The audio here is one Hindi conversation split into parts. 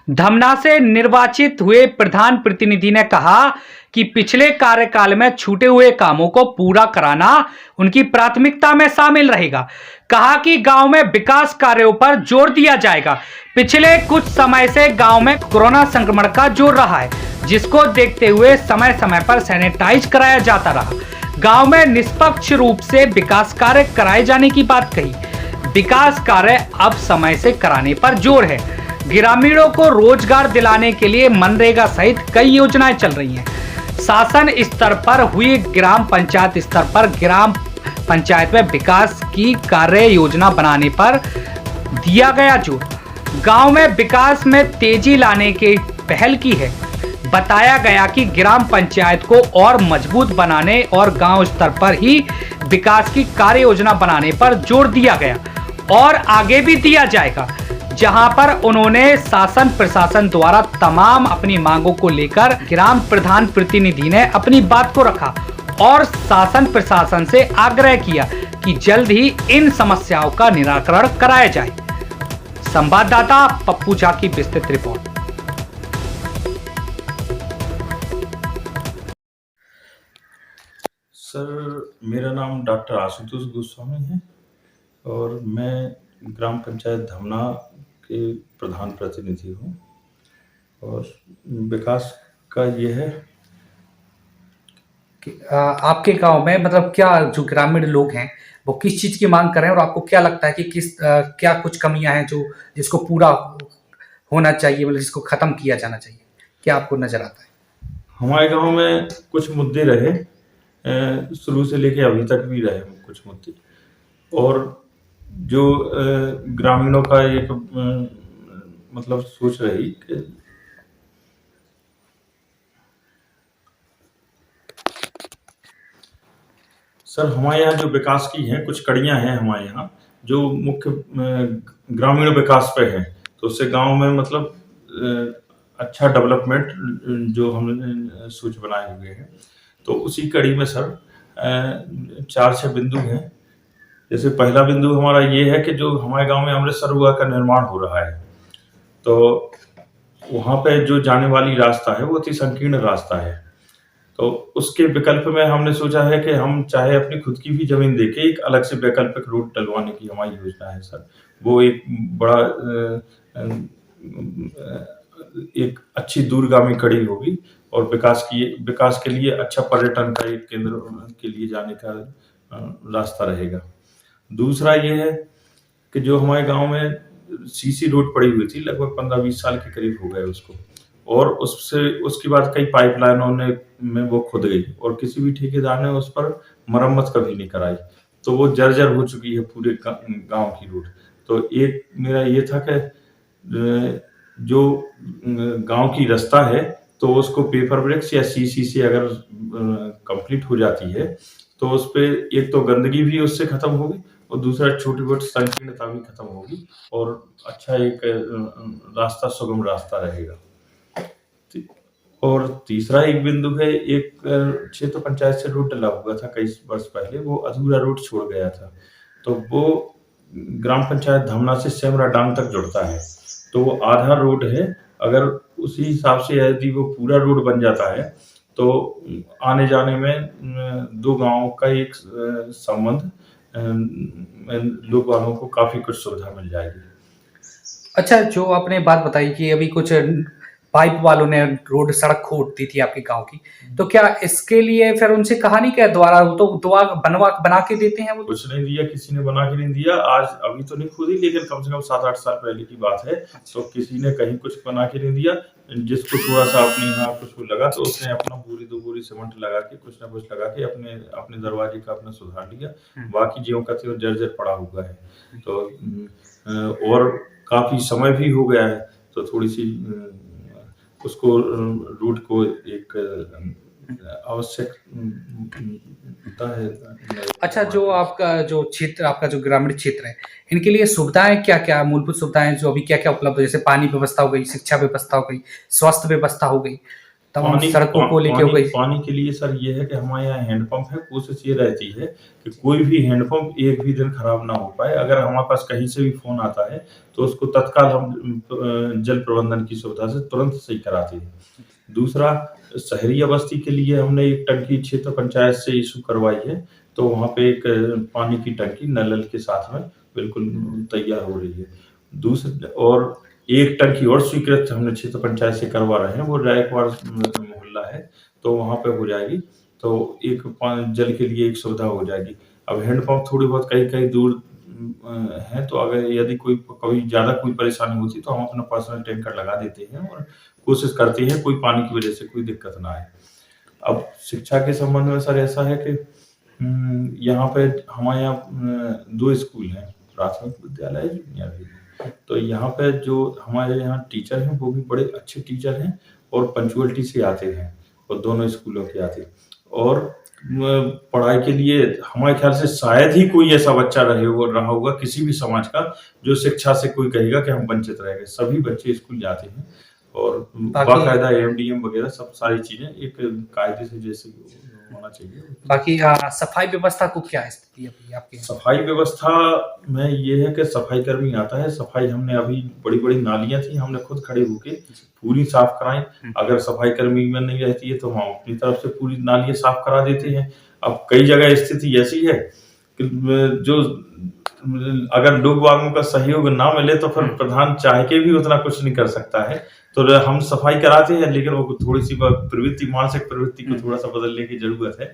धमना से निर्वाचित हुए प्रधान प्रतिनिधि ने कहा कि पिछले कार्यकाल में छूटे हुए कामों को पूरा कराना उनकी प्राथमिकता में शामिल रहेगा। कहा कि गांव में विकास कार्यों पर जोर दिया जाएगा। पिछले कुछ समय से गांव में कोरोना संक्रमण का जोर रहा है, जिसको देखते हुए समय समय पर सैनिटाइज कराया जाता रहा। गांव में निष्पक्ष रूप से विकास कार्य कराए जाने की बात कही। विकास कार्य अब समय से कराने पर जोर है। ग्रामीणों को रोजगार दिलाने के लिए मनरेगा सहित कई योजनाएं चल रही हैं। शासन स्तर पर हुई ग्राम पंचायत स्तर पर ग्राम पंचायत में विकास की कार्य योजना बनाने पर दिया गया जोर। गांव में विकास में तेजी लाने की पहल की है। बताया गया कि ग्राम पंचायत को और मजबूत बनाने और गांव स्तर पर ही विकास की कार्य योजना बनाने पर जोर दिया गया और आगे भी दिया जाएगा। जहां पर उन्होंने शासन प्रशासन द्वारा तमाम अपनी मांगों को लेकर ग्राम प्रधान प्रतिनिधि ने अपनी बात को रखा और शासन प्रशासन से आग्रह किया कि जल्द ही इन समस्याओं का निराकरण कराया जाए। संवाददाता पप्पू झा की विस्तृत रिपोर्ट। सर, मेरा नाम डॉक्टर आशुतोष गोस्वामी है और मैं ग्राम पंचायत धमना के प्रधान प्रतिनिधि हूँ। और विकास का ये है कि आपके गांव में मतलब क्या जो ग्रामीण लोग हैं वो किस चीज की मांग कर रहे हैं और आपको क्या लगता है कि क्या कुछ कमियां हैं जो जिसको पूरा होना चाहिए, मतलब जिसको खत्म किया जाना चाहिए, क्या आपको नजर आता है? हमारे गांव में कुछ मुद्दे रहे, शुरू से लेके अभी तक भी रहे कुछ मुद्दे। और जो ग्रामीणों का एक मतलब सोच रही कि सर, हमारे यहाँ जो विकास की हैं कुछ कड़ियाँ हैं हमारे यहाँ जो मुख्य ग्रामीण विकास पे है। तो उससे गांव में मतलब अच्छा डेवलपमेंट जो हमने सोच बनाए हुए हैं। तो उसी कड़ी में सर 4-6 बिंदु हैं। जैसे पहला बिंदु हमारा ये है कि जो हमारे गांव में अमृत सरोवर का निर्माण हो रहा है, तो वहाँ पे जो जाने वाली रास्ता है वो अति संकीर्ण रास्ता है। तो उसके विकल्प में हमने सोचा है कि हम चाहे अपनी खुद की भी जमीन देके एक अलग से वैकल्पिक रोड डलवाने की हमारी योजना है सर। वो एक बड़ा एक अच्छी दूरगामी कड़ी होगी और विकास के लिए अच्छा पर्यटन का एक केंद्र के लिए जाने का रास्ता रहेगा। दूसरा ये है कि जो हमारे गांव में सीसी रोड पड़ी हुई थी, लगभग 15-20 साल के करीब हो गए उसको, और उसके बाद कई पाइपलाइनों में वो खुद गई और किसी भी ठेकेदार ने उस पर मरम्मत कभी नहीं कराई। तो वो जर्जर हो चुकी है पूरे गांव की रोड। तो एक मेरा ये था कि जो गांव की रास्ता है तो उसको पेपर ब्रिक्स या सीसी से अगर कंप्लीट हो जाती है तो उस पे एक तो गंदगी भी उससे खत्म होगी और दूसरा छोटी मोटी संकीर्णता भी खत्म होगी और अच्छा एक रास्ता सुगम रास्ता रहेगा। और तीसरा एक बिंदु है, एक क्षेत्र पंचायत से रोड डला हुआ था कई वर्ष पहले, वो अधूरा रोड छोड़ गया था। तो वो ग्राम पंचायत धमना से सेमरा डांग तक जुड़ता है। तो वो आधा रोड है। अगर उसी हिसाब से यदि वो पूरा रोड बन जाता है तो आने जाने में दो गांवों का एक संबंध लोग वालों को काफी कुछ सुविधा मिल जाएगी। अच्छा, जो आपने बात बताई कि अभी कुछ पाइप वालों ने रोड सड़क खोद दी थी आपके गांव की, तो क्या इसके लिए फिर उनसे कहा नहीं क्या दोबारा वो तो बना के देते हैं? वो कुछ नहीं दिया, किसी ने बना के नहीं दिया। आज अभी तो नहीं खोदी, लेकिन कम से कम 7-8 साल पहले की बात है। तो किसी ने कहीं कुछ बना के नहीं दिया। जिसको थोड़ा सा अपने यहाँ कुछ लगा तो उसने अपना बोरी 2 बोरी सीमेंट लगा के कुछ ना कुछ लगा के अपने दरवाजे का अपना सुधार लिया। बाकी ज्यों का त्यों जर्जर पड़ा हुआ है। तो और काफी समय भी हो गया है, तो थोड़ी सी उसको रोड को एक आवश्यकता है। अच्छा, जो आपका जो क्षेत्र, आपका जो ग्रामीण क्षेत्र है, इनके लिए सुविधाएं क्या क्या, मूलभूत सुविधाएं जो अभी क्या क्या उपलब्ध है? जैसे पानी व्यवस्था हो गई, शिक्षा व्यवस्था हो गई, स्वास्थ्य व्यवस्था हो गई, तमाम सड़कों को लेके हो गई। पानी के लिए सर ये है कि हमारे यहाँ हैंडपंप है। कोशिश ये रहती है कि कोई भी हैंडपंप एक भी दिन खराब ना हो पाए। अगर हमारे पास कहीं से भी फोन आता है तो उसको तत्काल हम जल प्रबंधन की सुविधा से तुरंत सही कराते हैं। दूसरा, शहरी बस्ती के लिए हमने एक टंकी क्षेत्र पंचायत से इशू करवाई है, तो वहाँ पे एक पानी की टंकी नल के साथ में बिल्कुल तैयार हो रही है। दूसरे और एक टंकी और स्वीकृत हमने क्षेत्र पंचायत से करवा रहे हैं, वो रायकवाड़ मोहल्ला है, तो वहाँ पे हो जाएगी, तो एक जल के लिए एक सुविधा हो जाएगी। अब हैंडपंप थोड़ी बहुत कहीं दूर है, तो अगर यदि कोई कभी ज़्यादा कोई परेशानी होती तो हम अपना पर्सनल टैंकर लगा देते हैं और कोशिश करते हैं कोई पानी की वजह से कोई दिक्कत ना आए। अब शिक्षा के संबंध में सर ऐसा है कि यहाँ पे हमारे यहाँ 2 स्कूल हैं, प्राथमिक विद्यालय, जूनियर भी। तो यहाँ पे जो हमारे यहाँ टीचर हैं वो भी बड़े अच्छे टीचर हैं और पंक्चुअलिटी से आते हैं, और दोनों स्कूलों के आते हैं। और पढ़ाई के लिए हमारे ख्याल से शायद ही कोई ऐसा बच्चा रहा होगा किसी भी समाज का जो शिक्षा से कोई कहेगा कि हम वंचित रह गए। सभी बच्चे स्कूल जाते हैं और बाकायदा एमडीएम वगैरह सब सारी चीजें एक कायदे से जैसे होना चाहिए। बाकी सफाई व्यवस्था को क्या स्थिति है अभी आपके? सफाई व्यवस्था में ये है कि सफाई कर्मी आता है। सफाई हमने अभी बड़ी नालियां थी, हमने खुद खड़े होके पूरी साफ कराई। अगर सफाई कर्मी में नहीं रहती है तो हम अपनी तरफ से पूरी नालियां साफ करा देते हैं। अब कई जगह स्थिति ऐसी है कि जो अगर लोग वालों का सहयोग ना मिले तो फिर प्रधान चाह के भी उतना कुछ नहीं कर सकता है। तो हम सफाई कराते हैं, लेकिन वो थोड़ी सी प्रवृत्ति, मानसिक प्रवृत्ति को थोड़ा सा बदलने की जरूरत है।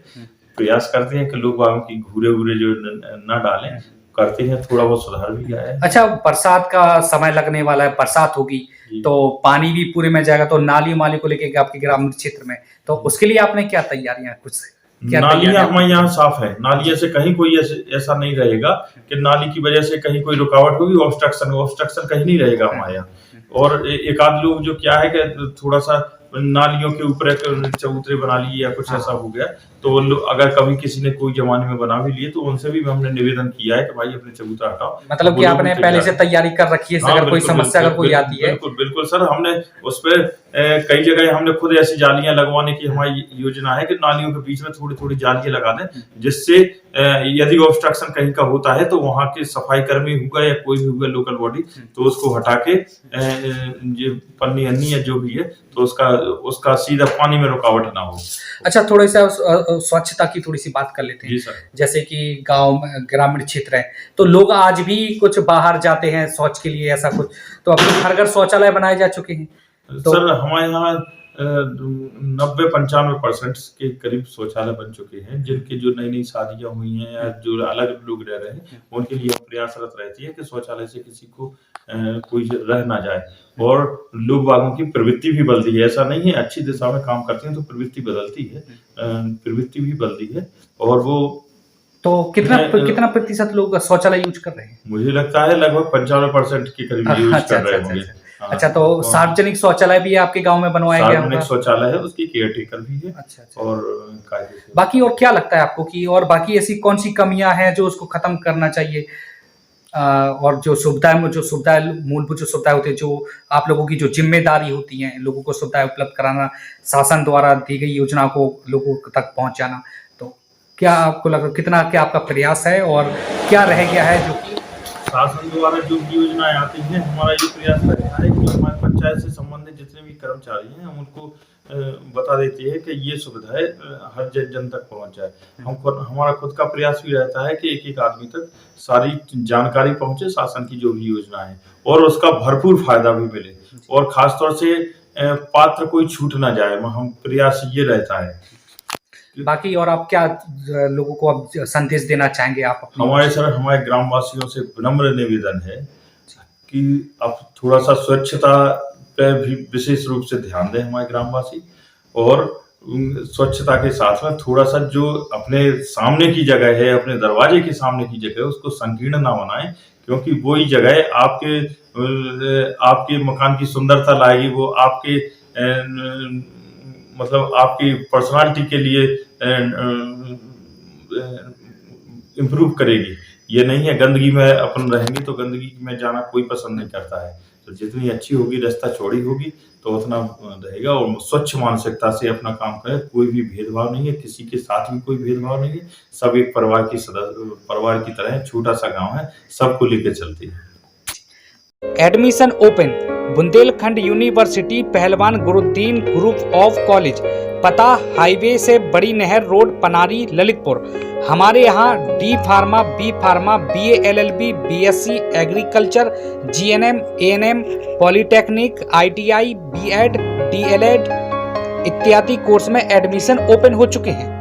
प्रयास करते हैं कि लोग वालों की घूरे जो न डालें, करते हैं, थोड़ा बहुत सुधार भी आया है। अच्छा, बरसात का समय लगने वाला है, बरसात होगी तो पानी भी पूरे में जाएगा, तो नाली को लेके आपके ग्रामीण क्षेत्र में, तो उसके लिए आपने क्या तैयारियां कुछ? नालियां हमारे यहाँ साफ है, नालियां से कहीं कोई ऐसा नहीं रहेगा कि नाली की वजह से कहीं कोई रुकावट होगी, ऑब्स्ट्रक्शन कहीं नहीं रहेगा हमारे यहाँ। और एक आध लोग जो क्या है कि थोड़ा सा नालियों के ऊपर चबूतरे बना लिए या कुछ ऐसा हो गया, तो अगर कभी किसी ने कोई जमाने में बना भी लिए तो उनसे भी हमने निवेदन किया है कि भाई अपने चबूतरा हटाओ। मतलब कि आपने पहले से तैयारी कर रखी है, अगर कोई समस्या अगर कोई आती है। बिल्कुल सर, हमने उस पर कई जगह हमने खुद ऐसी जालियां लगवाने की हमारी योजना है कि नालियों के बीच में थोड़ी जालियां लगा दें, जिससे यदि ऑब्स्ट्रक्शन कहीं का होता है तो वहां के सफाई कर्मी होगा या कोई भी होगा लोकल बॉडी, तो उसको हटा के पन्नी अन्नी या जो भी है तो उसका सीधा पानी में रुकावट ना हो। अच्छा, थोड़ी सा स्वच्छता की थोड़ी सी बात कर लेते हैं। जी सर। जैसे कि गांव ग्रामीण क्षेत्र है तो लोग आज भी कुछ बाहर जाते हैं शौच के लिए, ऐसा कुछ, तो अपने घर घर शौचालय बनाए जा चुके हैं? तो सर हमारे यहाँ 90-95% के करीब शौचालय बन चुके हैं। जिनकी जो नई शादियां हुई हैं या जो अलग लोग रह रहे हैं उनके लिए प्रयासरत रहती है कि शौचालय से किसी को कोई रह ना जाए। और लोग बागों की प्रवृत्ति भी बदलती है, ऐसा नहीं है, अच्छी दिशा में काम करते हैं तो प्रवृत्ति भी बदलती है। और वो तो कितना प्रतिशत लोग शौचालय यूज कर रहे हैं? मुझे लगता है लगभग 95% के करीब यूज कर रहे होंगे। अच्छा, तो सार्वजनिक शौचालय भी आपके गांव में बनवाया गया? सार्वजनिक शौचालय है, उसकी केयरटेकर भी है। अच्छा। और कायदे से बाकी और क्या लगता है आपको कि और बाकी ऐसी कौन सी कमियां हैं जो उसको खत्म करना चाहिए? और जो मूलभूत जो सुविधाएं होती है, जो आप लोगों की जो जिम्मेदारी होती है, लोगों को सुविधाएं उपलब्ध कराना, शासन द्वारा दी गई योजना को लोगों तक पहुंचाना, तो क्या आपको लग कितना क्या आपका प्रयास है और क्या रह गया है जो कि शासन द्वारा जो भी योजनाएं आती हैं, हमारा ये प्रयास रहता है कि हमारे पंचायत से संबंधित जितने भी कर्मचारी हैं हम उनको बता देते हैं कि ये सुविधाएं हर जन तक पहुंच जाए। हमारा खुद का प्रयास भी रहता है कि एक आदमी तक सारी जानकारी पहुंचे, शासन की जो भी योजना है, और उसका भरपूर फायदा भी मिले, और खासतौर से पात्र कोई छूट ना जाए। हम प्रयास ये रहता है। बाकी और आप क्या लोगों को अब संदेश देना चाहेंगे आप? हमारे ग्रामवासियों से विनम्र निवेदन है कि अब थोड़ा सा स्वच्छता पे भी विशेष रूप से ध्यान दें हमारे ग्रामवासी, और स्वच्छता के साथ में थोड़ा सा जो अपने सामने की जगह है, अपने दरवाजे के सामने की जगह है, उसको संकीर्ण ना बनाएं, क्योंकि वही जगह आपके मकान की सुंदरता लाएगी, वो आपके मतलब आपकी पर्सनालिटी के लिए इम्प्रूव करेगी। ये नहीं है गंदगी में अपन रहेंगे तो गंदगी में जाना कोई पसंद नहीं करता है। तो जितनी अच्छी होगी, रास्ता चौड़ी होगी तो उतना रहेगा। और स्वच्छ मानसिकता से अपना काम करें, कोई भी भेदभाव नहीं है, किसी के साथ भी कोई भेदभाव नहीं है, सब एक परिवार की तरह है, छोटा सा गांव है, सबको लेकर चलती है। Admission open Bundelkhand university Pahalwan Guruddin group of college, पता हाईवे से बड़ी नहर रोड, पनारी, ललितपुर। हमारे यहाँ D pharma, B pharma, BA LLB, BSc agriculture, GNM, ANM, polytechnic, ITI, B.Ed, DLED इत्यादि कोर्स में एडमिशन ओपन हो चुके हैं।